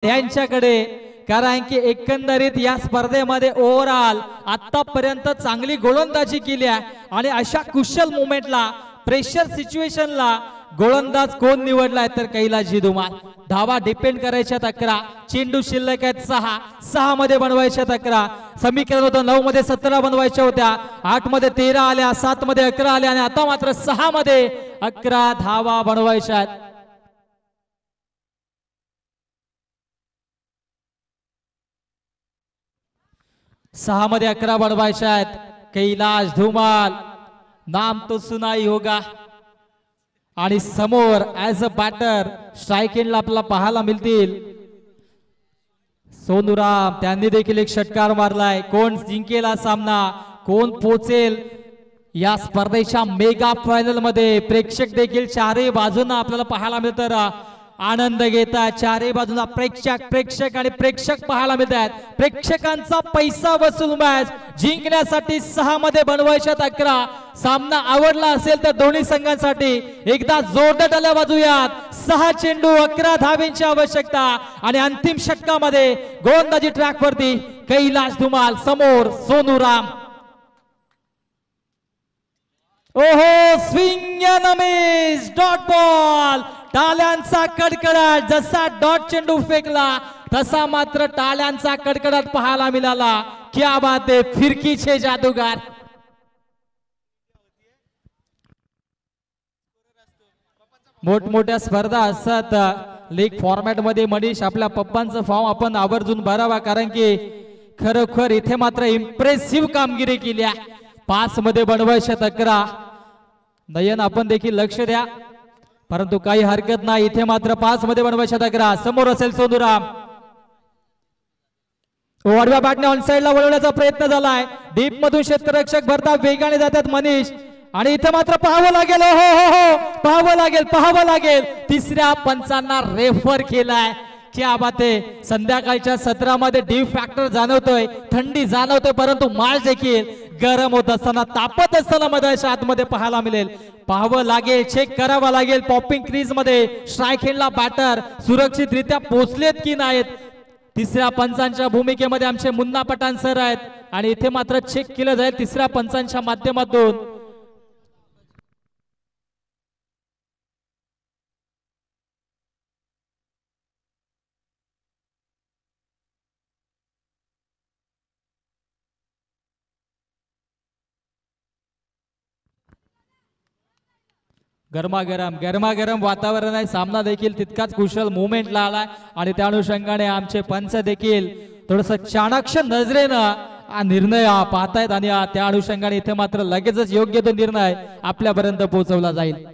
यांच्याकडे, कारण की एकंदरीत या स्पर्धेमध्ये ओव्हरऑल आतापर्यंत चांगली गोलंदाजी केली आहे आणि अशा कुशल मोमेंटला प्रेशर सिच्युएशनला गोलंदाज कोण निवडलाय तर कैलासजी धुमाल. धावा डिपेंड करायच्यात 11, चेंडू शिल्लक आहेत 6, 6 मध्ये बनवायच्यात 11. समीकरण होतं 9 मध्ये 17 बनवायच्या होत्या, 8 मध्ये 13 आल्या, 7 मध्ये 11 आल्या आणि आता मात्र 6 मध्ये 11 धावा बनवायच्यात. सहा मध्ये 11 बनवायच्या आहेत. कैलास धुमाल नाम तो सुनाई होगा. आणि समोर ऍज अ बॅटर स्ट्राइक एंडला आपल्याला पाहायला मिळतील सोनूराम, त्यांनी देखील एक षटकार मारलाय. कोण जिंकेल हा सामना, कोण पोहोचेल या स्पर्धेच्या मेगा फायनल मध्ये, प्रेक्षक देखील चारही बाजूंना आपल्याला पाहायला मिळतं, आनंद घेतात. चारही बाजूला प्रेक्षक आणि प्रेक्षक पाहायला मिळतात. प्रेक्षकांचा पैसा वसूल मॅच जिंकण्यासाठी 6 मध्ये बनवायच्यात 11. सामना आवडला असेल तर दोन्ही संघांसाठी एकदा जोरदार टाळ्या वाजूयात. 6 चेंडू 11 धावेंची आवश्यकता आणि अंतिम षटकामध्ये गोलंदाजी ट्रॅक वरती कैलास धुमाल, समोर सोनूराम. ओहो, swing and miss, dot ball. टाळ्यांचा कडकडाट, जसा डॉट चेंडू फेकला तसा मात्र टाळ्यांचा कडकडाट पाहायला मिळाला. क्या बात आहे, फिरकीचे जादूगार. मोठमोठ्या स्पर्धा असतात लीग फॉर्मॅट मध्ये मनीष आपल्या पप्पांचं फॉर्म आपण आवर्जून भरावा, कारण की खरोखर इथे मात्र इम्प्रेसिव्ह कामगिरी केली आहे. 5 मध्ये बनवायच्या 11. नयन आपण देखील लक्ष द्या, परंतु काही हरकत नाही. इथे मात्र 5 मध्ये बनवायच्या 11. समोर असेल सोनूराम. वाडव्या बॅटने ऑन साइडला वळवण्याचा प्रयत्न झालाय. डीप मधून क्षेत्ररक्षक भरता वेगाने जातात मनीष आणि इथे मात्र पाहावं लागेल. हो, पाहावं लागेल. तिसऱ्या पंचांना रेफर केलाय. क्या बात आहे. संध्याकाळच्या सत्रामध्ये डीप फॅक्टर जाणवतोय, थंडी जाणवतोय, परंतु मॅच देखील गरम होत असताना, तापत असताना मैदानाच्या आतमध्ये पाहायला मिळेल. पाहावं लागेल, चेक करावं लागेल. पॉपिंग क्रीज मध्ये स्ट्राइक एंडला बॅटर सुरक्षितरित्या पोहोचलेत की नाहीत. तिसऱ्या पंचांच्या भूमिकेमध्ये आमचे मुन्ना पठाण सर आहेत आणि इथे मात्र चेक केलं जाईल तिसऱ्या पंचांच्या माध्यमातून. गरमागरम वातावरण आहे. सामना देखील तितकाच कुशल मुवमेंटला आलाय आणि त्या अनुषंगाने आमचे पंच देखील थोडस चाणाक्ष नजरेनं निर्णय पाहतायत आणि त्या अनुषंगाने इथे मात्र लगेचच योग्य तो निर्णय आपल्यापर्यंत पोहोचवला जाईल.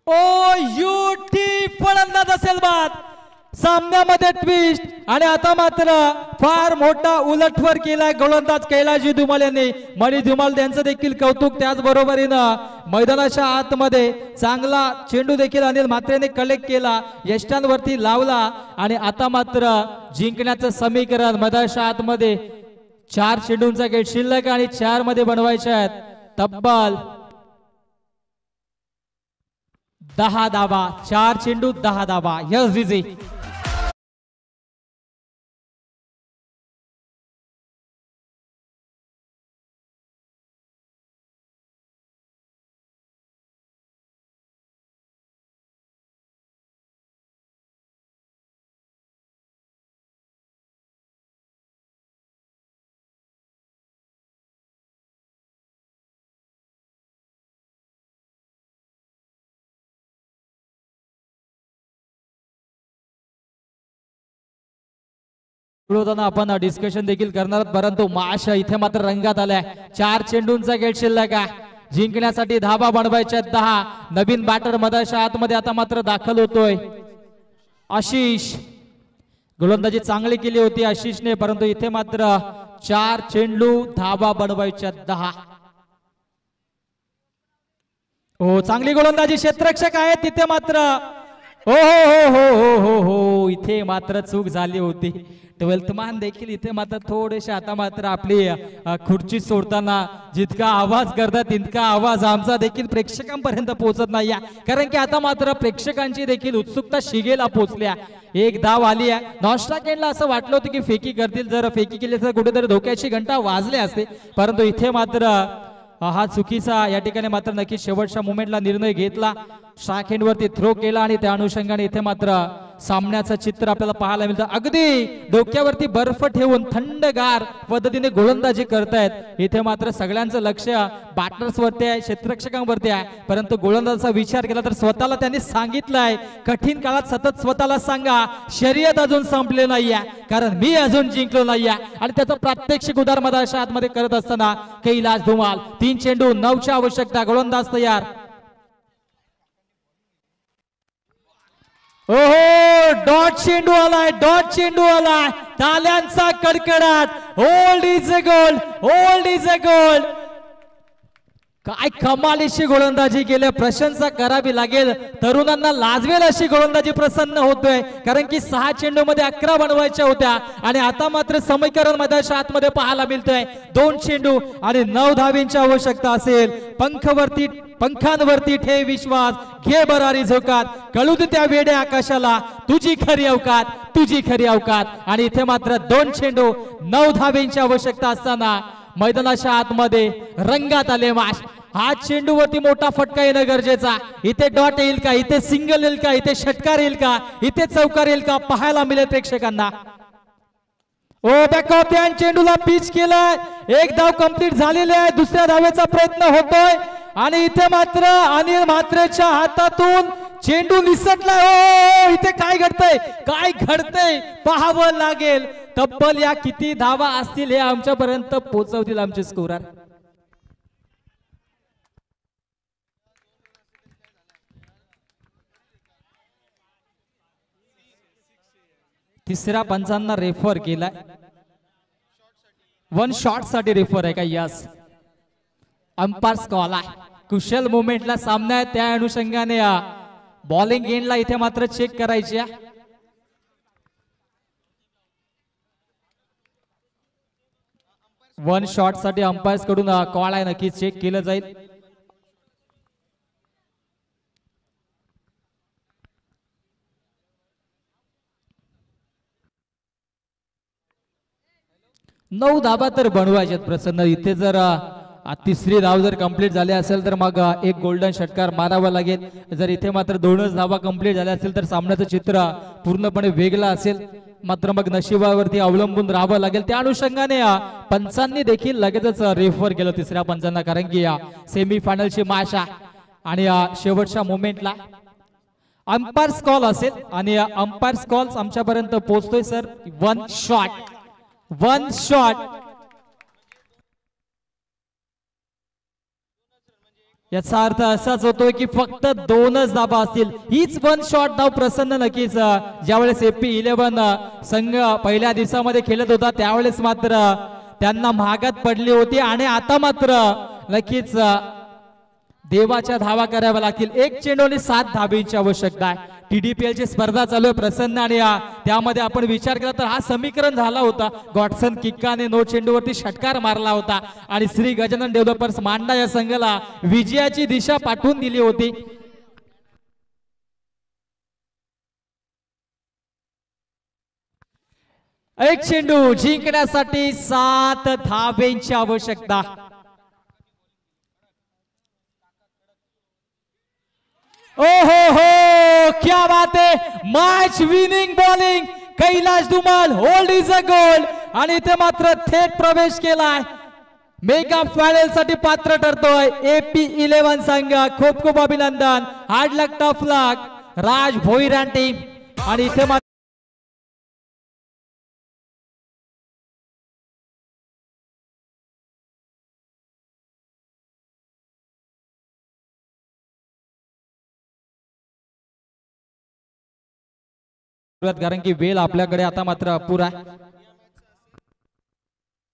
ओ युटी फलंदाज असेल बाद. सामन्यामध्ये ट्विस्ट आणि आता मात्र फार मोठा उलटवर केलाय गोलंदाज कैलासजी धुमाल यांनी. मनीष धुमाल यांचं देखील कौतुक. त्याचबरोबरीनं मैदानाच्या आतमध्ये चांगला चेंडू देखील अनिल म्हात्रेने कलेक्ट केला, यष्टांवरती लावला आणि आता मात्र जिंकण्याचं समीकरण मैदानाच्या आतमध्ये 4 चेंडूंचा गेट शिल्लक आणि 4 मध्ये बनवायचे आहेत. तब्बल 10 धावा, 4 चेंडू 10 धावा. यस विजय. आपण डिस्कशन देखील करणार, परंतु माश इथे मात्र रंगात आलाय. 4 चेंडूंचा गेट शिल्लक आहे. जिंकण्यासाठी धावा बनवायच्या 10. नवीन बॅटर मैदानाच्या आतमध्ये आता मात्र दाखल होतोय आशिष. गोलंदाजी चांगली केली होती आशिषने, परंतु इथे मात्र 4 चेंडू धावा बनवायच्या 10. हो चांगली गोलंदाजी, क्षेत्ररक्षक आहे तिथे मात्र हो हो हो हो हो हो इथे मात्र चूक झाली होती. 12th मान देखील इथे मात्र थोडेसे आता मात्र आपली खुर्ची सोडताना जितका आवाज करतात तितका आवाज आमचा देखील प्रेक्षकांपर्यंत पोहोचत नाही, कारण की आता मात्र प्रेक्षकांची देखील उत्सुकता शिगेला पोहोचल्या. एक धाव आली आहे. नॉस्ट्राक एंडला असं वाटलं होतं की फेकी करतील, जर फेकी केली तर कुठेतरी धोक्याची घंटा वाजले असते, परंतु इथे मात्र हा चुकीचा या ठिकाणी मात्र नक्की शेवटच्या मोमेंटला निर्णय घेतला. स्ट्राइक एंड वरती थ्रो केला आणि त्या अनुषंगाने इथे मात्र सामन्याचं चित्र आपल्याला पाहायला मिळतं. अगदी डोक्यावरती बर्फ ठेवून थंडगार पद्धतीने गोलंदाजी करतायत. इथे मात्र सगळ्यांचं लक्ष बॅटर्स वरती आहे, क्षेत्ररक्षकांवरती आहे, परंतु गोलंदाजाचा विचार केला तर स्वतःला त्यांनी सांगितलंय कठीण काळात सतत स्वतःला सांगा शर्यत अजून संपले नाहीये, कारण मी अजून जिंकलो नाहीये. आणि त्याचं प्रात्यक्षिक उदार मदाशा आतमध्ये करत असताना कैलाश धुमाल. 3 चेंडू 9ची आवश्यकता, गोलंदाज तयार. ओहो डॉट चेंडू आलाय, डॉट चेंडू आलाय, ताल्यांचा कडकडाट. Old is a goal, old is a goal. काय कमालीची गोलंदाजी केली, प्रशंसा करावी लागेल. तरुणांना लाजवेल अशी गोलंदाजी प्रसन्न होतोय, कारण की 6 चेंडू मध्ये 11 बनवायच्या होत्या आणि आता मात्र समीकरण मैदानाच्या आतमध्ये पाहायला मिळतंय 2 चेंडू आणि 9 धावींची आवश्यकता असेल. पंखांवरती ठेव विश्वास, घे बरारी झोकात, कळू दे त्या वेड्या आकाशाला तुझी खरी अवकात, तुझी खरी अवकात. आणि इथे मात्र 2 चेंडू 9 धावींची आवश्यकता असताना मैदानाच्या आतमध्ये रंगात आले माश. हा चेंडूवरती मोठा फटका येणं गरजेचा. इथे डॉट येईल का, इथे सिंगल येईल का, इथे षटकार येईल का, इथे चौकार येईल का, पाहायला मिळेल प्रेक्षकांना. ओ बॅकअप चेंडूला पिच केलाय, एक धाव कंप्लीट झालेली आहे, दुसऱ्या धावेचा प्रयत्न होतोय आणि इथे मात्र अनिल म्हात्रेच्या हातातून चेंडू निसटलाय. ओ इथे काय घडतंय, काय घडतंय पाहावं लागेल. तब्बल या किती धावा असतील हे आमच्यापर्यंत पोहोचवतील आमचे स्कोरर. तिसऱ्या पंचांना रेफर केलाय, 1 शॉट साठी रेफर आहे का? यस, अंपायर्स कॉल आहे. कुशल मोमेंटला सामना आहे, त्या अनुषंगाने बॉलिंग एंडला इथे मात्र चेक करायची आहे. 1 शॉट साठी अंपायर्स कडून कॉल आहे, नक्की चेक केलं जाईल. नऊ धाबा तर बनवायचे प्रसन्न. इथे जर तिसरी धाव जर कंप्लीट झाली असेल तर मग एक गोल्डन षटकार मारावा लागेल. जर इथे मात्र 2च धावा कंप्लीट झाल्या असेल तर सामन्याचं चित्र पूर्णपणे वेगळं असेल. मात्र मग नशिबावरती अवलंबून राहावं लागेल. त्या अनुषंगाने पंचांनी देखील लगेचच रेफर केलं तिसऱ्या पंचांना, कारण की सेमी फायनलची मॅच आहे आणि शेवटच्या मोमेंटला अंपायर्स कॉल असेल आणि अंपायर्स कॉल आमच्यापर्यंत पोहोचतोय सर. 1 shot, 1 shot. याचा अर्थ असाच होतोय की फक्त 2च धाबा असतील. हीच 1 शॉट धाव प्रसन्न नक्कीच ज्यावेळेस AP11 संघ पहिल्या दिवसामध्ये खेळत होता त्यावेळेस मात्र त्यांना महागात पडली होती आणि आता मात्र नक्कीच देवाच्या धावा कराव्या लागतील. 1 चेंडू आणि 7 धाबींची आवश्यकता आहे. TDPL ची स्पर्धा चालू आहे प्रसन्न आणि त्यामध्ये आपण विचार केला तर हा समीकरण झाला होता. गॉडसन किक्काने 9 चेंडूवरती षटकार मारला होता आणि श्री गजानन डेव्हलपर्स मांडा या संघाला विजयाची दिशा पाठवून दिली होती. एक चेंडू जिंकण्यासाठी 7 धाबेंची आवश्यकता. ओहो हो क्या बात है, match winning bowling Kailash Dhumal. Hold is a goal आणि इथे मात्र थेट प्रवेश केलाय, मेगा फायनल साठी पात्र ठरतोय AP11 संघ. खूप खूप अभिनंदन. हार्ड लक, टफ लक राज भोईर टीम. आणि इथे कारण की वेळ आपल्याकडे आता मात्र अपुरा आहे.